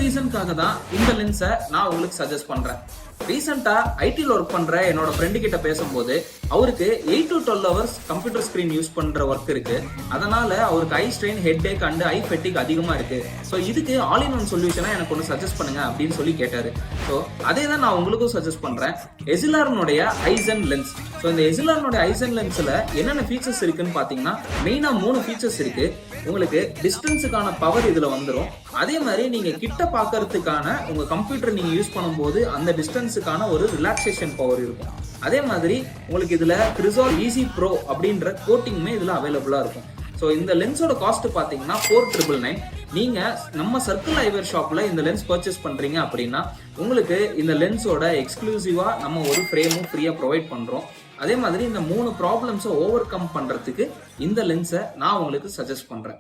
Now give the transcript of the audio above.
ரீசனுக்காக தான் இந்த லென்ஸை நான் உங்களுக்கு சஜஸ்ட் பண்றேன். ரீசெண்டா ஐடில ஒர்க் பண்ற என்னோட ஃப்ரெண்டு கிட்ட பேசும்போது அவருக்கு 8 to 12 hours computer screen use பண்ற ஒர்க் இருக்கு. அதனால அவருக்கு eye strain, head Ek and I ஃபெட்டிக் அதிகமா இருக்கு. ஸோ இதுக்கு ஆல் இன் ஒன் சொல்யூஷனா எனக்கு ஒன்று சஜஸ்ட் பண்ணுங்க அப்படின்னு சொல்லி கேட்டாரு. ஸோ அதே தான் நான் உங்களுக்கும் சஜஸ்ட் பண்றேன். எஸ்எல்ஆர்னுடைய ஐசன் லென்ஸ். ஸோ இந்த எஸ்எல்ஆர்னுடைய ஐசன் லென்ஸ்ல என்னென்ன ஃபீச்சர்ஸ் இருக்குன்னு பாத்தீங்கன்னா மெயினா 3 ஃபீச்சர்ஸ் இருக்கு. உங்களுக்கு டிஸ்டன்ஸுக்கான பவர் இதுல வந்துடும். அதே மாதிரி நீங்க கிட்ட பாக்கிறதுக்கான உங்க கம்ப்யூட்டர் நீங்க யூஸ் பண்ணும்போது அந்த டிஸ்டன்ஸுக்கான ஒரு ரிலாக்ஸேஷன் பவர் இருக்கும். அதே மாதிரி உங்களுக்கு இதுல கிறிசால் ஈஸி ப்ரோ அப்படின்ற கோட்டிங்குமே இதுல அவைலபிளா இருக்கும். ஸோ இந்த லென்ஸோட காஸ்ட் பாத்தீங்கன்னா 4999. நீங்க நம்ம சர்க்கிள் ஐவேர் ஷாப்ல இந்த லென்ஸ் பர்ச்சேஸ் பண்றீங்க அப்படின்னா உங்களுக்கு இந்த லென்ஸோட எக்ஸ்க்ளூசிவா நம்ம ஒரு ஃப்ரேமும் ஃப்ரீயா ப்ரொவைட் பண்றோம். அதே மாதிரி இந்த 3 ப்ராப்ளம்ஸை ஓவர் கம் பண்றதுக்கு இந்த லென்ஸை நான் உங்களுக்கு சஜஸ்ட் பண்றேன்.